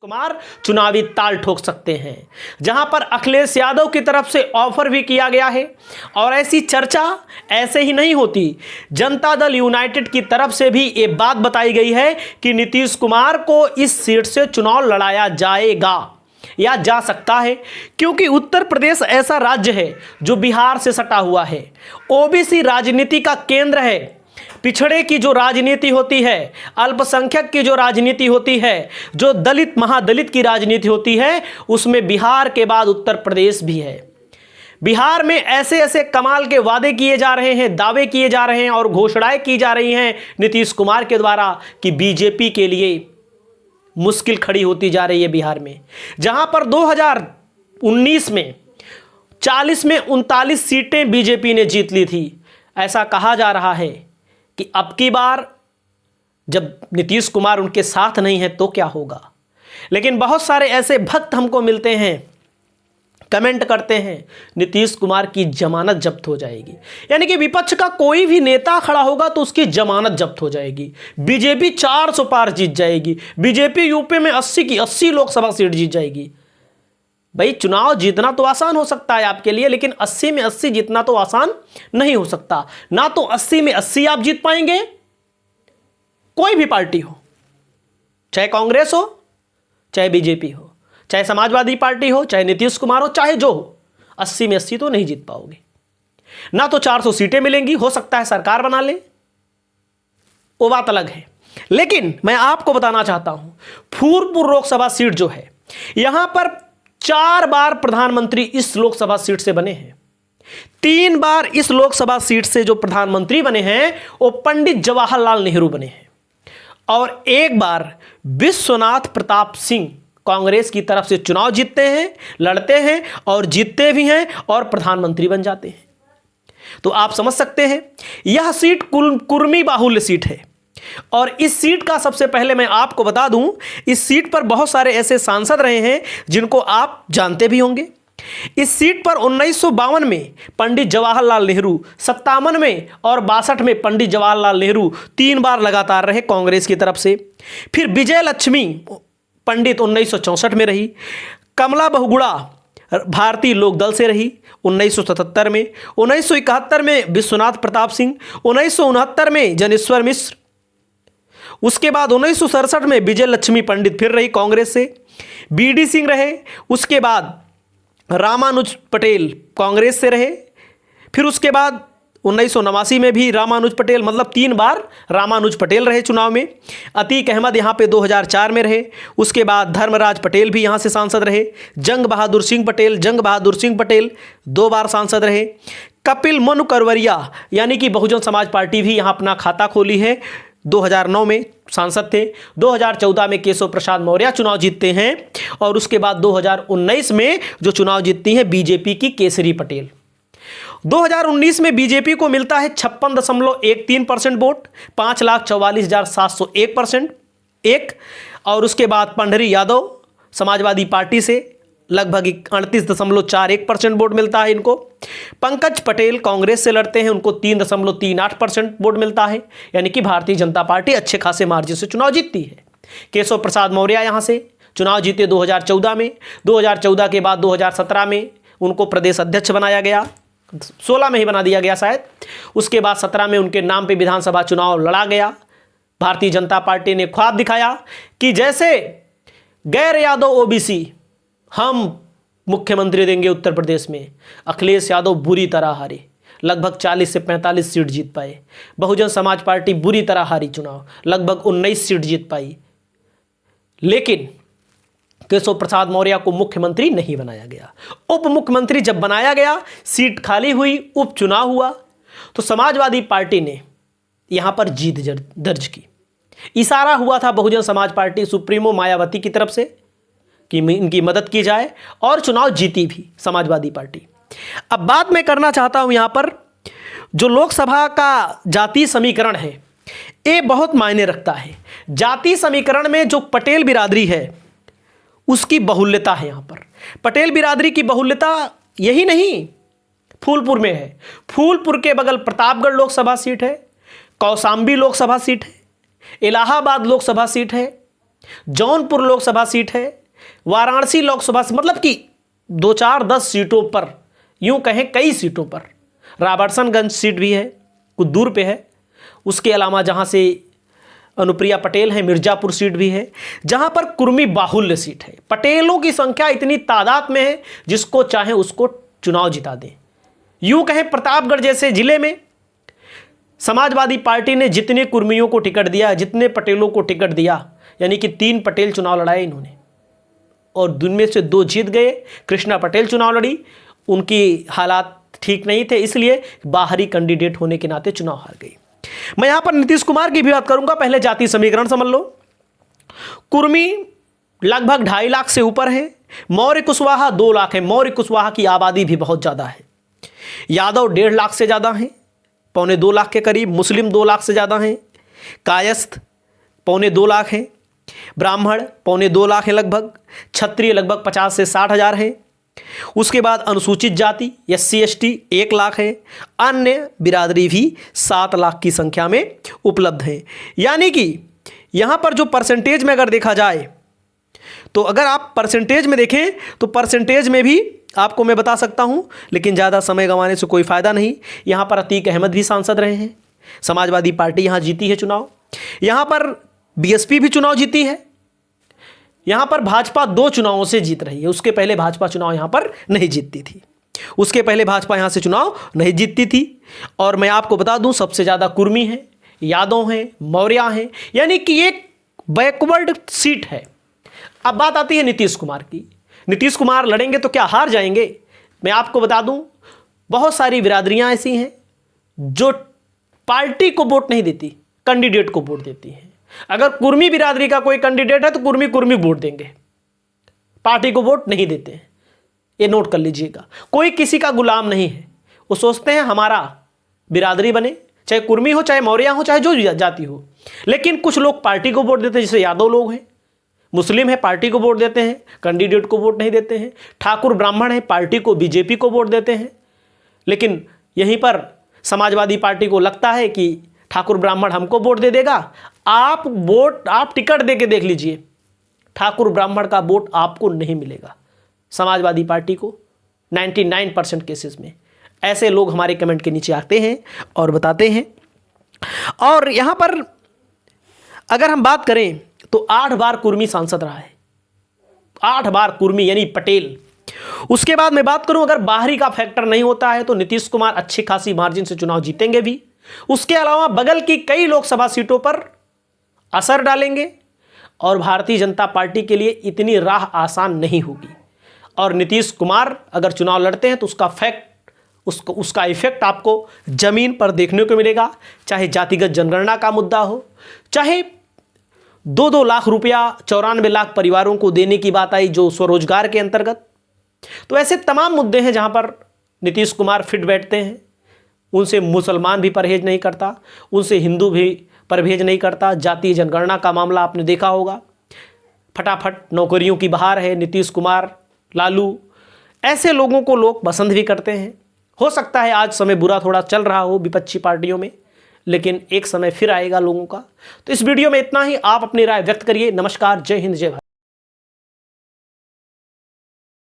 कुमार चुनावी ताल ठोक सकते हैं, जहां पर अखिलेश यादव की तरफ से ऑफर भी किया गया है। और ऐसी चर्चा ऐसे ही नहीं होती, जनता दल यूनाइटेड की तरफ से भी ये बात बताई गई है कि नीतीश कुमार को इस सीट से चुनाव लड़ाया जाएगा या जा सकता है, क्योंकि उत्तर प्रदेश ऐसा राज्य है जो बिहार से सटा हुआ है, ओबीसी राजनीति का केंद्र है। पिछड़े की जो राजनीति होती है, अल्पसंख्यक की जो राजनीति होती है, जो दलित महादलित की राजनीति होती है, उसमें बिहार के बाद उत्तर प्रदेश भी है। बिहार में ऐसे ऐसे कमाल के वादे किए जा रहे हैं, दावे किए जा रहे हैं और घोषणाएं की जा रही हैं नीतीश कुमार के द्वारा कि बीजेपी के लिए मुश्किल खड़ी होती जा रही है बिहार में। जहां पर 2019 में 40 में 39 सीटें बीजेपी ने जीत ली थी। ऐसा कहा जा रहा है कि अब की बार जब नीतीश कुमार उनके साथ नहीं है तो क्या होगा। लेकिन बहुत सारे ऐसे भक्त हमको मिलते हैं, कमेंट करते हैं नीतीश कुमार की जमानत जब्त हो जाएगी, यानी कि विपक्ष का कोई भी नेता खड़ा होगा तो उसकी जमानत जब्त हो जाएगी। बीजेपी 400 पार जीत जाएगी, बीजेपी यूपी में 80 की 80 लोकसभा सीट जीत जाएगी। भाई, चुनाव जीतना तो आसान हो सकता है आपके लिए, लेकिन 80 में 80 जीतना तो आसान नहीं हो सकता। ना तो 80 में 80 आप जीत पाएंगे, कोई भी पार्टी हो, चाहे कांग्रेस हो, चाहे बीजेपी हो, चाहे समाजवादी पार्टी हो, चाहे नीतीश कुमार हो, चाहे जो हो, 80 में 80 तो नहीं जीत पाओगे। ना तो 400 सीटें मिलेंगी, हो सकता है सरकार बना ले, वो बात अलग है। लेकिन मैं आपको बताना चाहता हूं, फूलपुर लोकसभा सीट जो है, यहां पर 4 बार प्रधानमंत्री इस लोकसभा सीट से बने हैं। 3 बार इस लोकसभा सीट से जो प्रधानमंत्री बने हैं वो पंडित जवाहरलाल नेहरू बने हैं, और 1 बार विश्वनाथ प्रताप सिंह कांग्रेस की तरफ से चुनाव जीतते हैं, लड़ते हैं और जीतते भी हैं और प्रधानमंत्री बन जाते हैं। तो आप समझ सकते हैं यह सीट कुर्मी बाहुल्य सीट है। और इस सीट का सबसे पहले मैं आपको बता दूं, इस सीट पर बहुत सारे ऐसे सांसद रहे हैं जिनको आप जानते भी होंगे। इस सीट पर 1952 में पंडित जवाहरलाल नेहरू, 57 में और 62 में पंडित जवाहरलाल नेहरू 3 बार लगातार रहे कांग्रेस की तरफ से। फिर विजय लक्ष्मी पंडित 1964 में रही, कमला बहुगुणा भारतीय लोकदल से रही 1977 में, 1971 में विश्वनाथ प्रताप सिंह, 1969 में जनेश्वर मिश्र, उसके बाद 1967 में विजय लक्ष्मी पंडित फिर रही कांग्रेस से, बीडी सिंह रहे, उसके बाद रामानुज पटेल कांग्रेस से रहे, फिर उसके बाद 1989 में भी रामानुज पटेल, मतलब 3 बार रामानुज पटेल रहे चुनाव में। अतीक अहमद यहाँ पे 2004 में रहे, उसके बाद धर्मराज पटेल भी यहाँ से सांसद रहे, जंग बहादुर सिंह पटेल 2 बार सांसद रहे। कपिल मनु करवरिया यानी कि बहुजन समाज पार्टी भी यहाँ अपना खाता खोली है, 2009 में सांसद थे। 2014 में केशव प्रसाद मौर्य चुनाव जीतते हैं, और उसके बाद 2019 में जो चुनाव जीतती हैं बीजेपी की केसरी पटेल। 2019 में बीजेपी को मिलता है 56.13% वोट, 5,44,701%। और उसके बाद पंडरी यादव समाजवादी पार्टी से लगभग 38.41% वोट मिलता है इनको। पंकज पटेल कांग्रेस से लड़ते हैं, उनको 3.38% वोट मिलता है, यानी कि भारतीय जनता पार्टी अच्छे खासे मार्जिन से चुनाव जीतती है। केशव प्रसाद मौर्य यहां से चुनाव जीते 2014 में, 2014 के बाद 2017 में उनको प्रदेश अध्यक्ष बनाया गया, 16 में ही बना दिया गया शायद। उसके बाद 17 में उनके नाम पे विधानसभा चुनाव लड़ा गया। भारतीय जनता पार्टी ने ख्वाब दिखाया कि जैसे गैर यादव ओबीसी हम मुख्यमंत्री देंगे उत्तर प्रदेश में। अखिलेश यादव बुरी तरह हारे, लगभग 40 से 45 सीट जीत पाए। बहुजन समाज पार्टी बुरी तरह हारी चुनाव, लगभग 19 सीट जीत पाई। लेकिन केशव प्रसाद मौर्य को मुख्यमंत्री नहीं बनाया गया। उप मुख्यमंत्री जब बनाया गया, सीट खाली हुई, उपचुनाव हुआ, तो समाजवादी पार्टी ने यहां पर जीत दर्ज की। इशारा हुआ था बहुजन समाज पार्टी सुप्रीमो मायावती की तरफ से कि इनकी मदद की जाए, और चुनाव जीती भी समाजवादी पार्टी। अब बात मैं करना चाहता हूं, यहां पर जो लोकसभा का जाति समीकरण है ये बहुत मायने रखता है। जाति समीकरण में जो पटेल बिरादरी है उसकी बहुल्यता है। यहां पर पटेल बिरादरी की बहुल्यता यही नहीं फूलपुर में है, फूलपुर के बगल प्रतापगढ़ लोकसभा सीट है, कौशाम्बी लोकसभा सीट है, इलाहाबाद लोकसभा सीट है, जौनपुर लोकसभा सीट है, वाराणसी लोकसभा मतलब कि 2-4-10 सीटों पर, यूं कहें कई सीटों पर, रॉबर्टसनगंज सीट भी है, कुछ दूर पे है। उसके अलावा जहां से अनुप्रिया पटेल है, मिर्जापुर सीट भी है, जहां पर कुर्मी बाहुल्य सीट है। पटेलों की संख्या इतनी तादाद में है, जिसको चाहे उसको चुनाव जिता दें। यूं कहें प्रतापगढ़ जैसे जिले में समाजवादी पार्टी ने जितने कुर्मियों को टिकट दिया, जितने पटेलों को टिकट दिया, यानी कि 3 पटेल चुनाव लड़ाए इन्होंने, और जिनमें से 2 जीत गए। कृष्णा पटेल चुनाव लड़ी, उनकी हालात ठीक नहीं थे, इसलिए बाहरी कैंडिडेट होने के नाते चुनाव हार गई। मैं यहां पर नीतीश कुमार की भी बात करूंगा। पहले जाति समीकरण समझ लो। कुर्मी लगभग 2.5 लाख से ऊपर है, मौर्य कुशवाहा 2 लाख है। मौर्य कुशवाहा की आबादी भी बहुत ज्यादा है। यादव 1.5 लाख से ज्यादा हैं, 1.25-2 लाख के करीब। मुस्लिम 2 लाख से ज्यादा हैं। कायस्थ 1.25-2 लाख हैं। ब्राह्मण 1.25-2 लाख है लगभग। क्षत्रिय लगभग 50 से 60 हजार है। उसके बाद अनुसूचित जाति SC ST 1 लाख है। अन्य बिरादरी भी 7 लाख की संख्या में उपलब्ध है। यानी कि यहां पर जो परसेंटेज में अगर देखा जाए, तो अगर आप परसेंटेज में देखें तो परसेंटेज में भी आपको मैं बता सकता हूं, लेकिन ज़्यादा समय गंवाने से कोई फायदा नहीं। यहां पर अतीक अहमद भी सांसद रहे हैं। समाजवादी पार्टी यहां जीती है चुनाव। यहां पर BSP भी चुनाव जीती है। यहां पर भाजपा 2 चुनावों से जीत रही है। उसके पहले भाजपा चुनाव यहां पर नहीं जीतती थी। उसके पहले भाजपा यहां से चुनाव नहीं जीतती थी। और मैं आपको बता दूं, सबसे ज़्यादा कुर्मी हैं, यादव हैं, मौर्या हैं, यानी कि एक बैकवर्ड सीट है। अब बात आती है नीतीश कुमार की। नीतीश कुमार लड़ेंगे तो क्या हार जाएंगे? मैं आपको बता दूं, बहुत सारी बिरादरियां ऐसी हैं जो पार्टी को वोट नहीं देती, कैंडिडेट को वोट देती हैं। अगर कुर्मी बिरादरी का कोई कैंडिडेट है तो कुर्मी वोट देंगे, पार्टी को वोट नहीं देते हैं। ये नोट कर लीजिएगा। कोई किसी का गुलाम नहीं है। वो सोचते हैं हमारा बिरादरी बने, चाहे कुर्मी हो, चाहे मौर्या हो, चाहे जो जाति हो। लेकिन कुछ लोग पार्टी को वोट देते हैं, जैसे यादव लोग हैं, मुस्लिम है, पार्टी को वोट देते हैं, कैंडिडेट को वोट नहीं देते हैं। ठाकुर ब्राह्मण है, पार्टी को, BJP को वोट देते हैं। लेकिन यहीं पर समाजवादी पार्टी को लगता है कि ठाकुर ब्राह्मण हमको वोट दे देगा। आप टिकट दे के देख लीजिए, ठाकुर ब्राह्मण का वोट आपको नहीं मिलेगा समाजवादी पार्टी को। 99% केसेस में ऐसे लोग हमारे कमेंट के नीचे आते हैं और बताते हैं। और यहां पर अगर हम बात करें तो 8 बार कुर्मी सांसद रहा है। 8 बार कुर्मी यानी पटेल। उसके बाद मैं बात करूं, अगर बाहरी का फैक्टर नहीं होता है तो नीतीश कुमार अच्छी खासी मार्जिन से चुनाव जीतेंगे भी। उसके अलावा बगल की कई लोकसभा सीटों पर असर डालेंगे और भारतीय जनता पार्टी के लिए इतनी राह आसान नहीं होगी। और नीतीश कुमार अगर चुनाव लड़ते हैं तो उसका इफेक्ट आपको जमीन पर देखने को मिलेगा। चाहे जातिगत जनगणना का मुद्दा हो, चाहे 2-2 लाख रुपया 94 लाख परिवारों को देने की बात आई जो स्वरोजगार के अंतर्गत। तो ऐसे तमाम मुद्दे हैं जहां पर नीतीश कुमार फिट बैठते हैं। उनसे मुसलमान भी परहेज नहीं करता, उनसे हिंदू भी परहेज नहीं करता। जातीय जनगणना का मामला आपने देखा होगा, फटाफट नौकरियों की बहार है। नीतीश कुमार, लालू, ऐसे लोगों को लोग पसंद भी करते हैं। हो सकता है आज समय बुरा थोड़ा चल रहा हो विपक्षी पार्टियों में, लेकिन एक समय फिर आएगा लोगों का। तो इस वीडियो में इतना ही। आप अपनी राय व्यक्त करिए। नमस्कार, जय हिंद, जय भारत।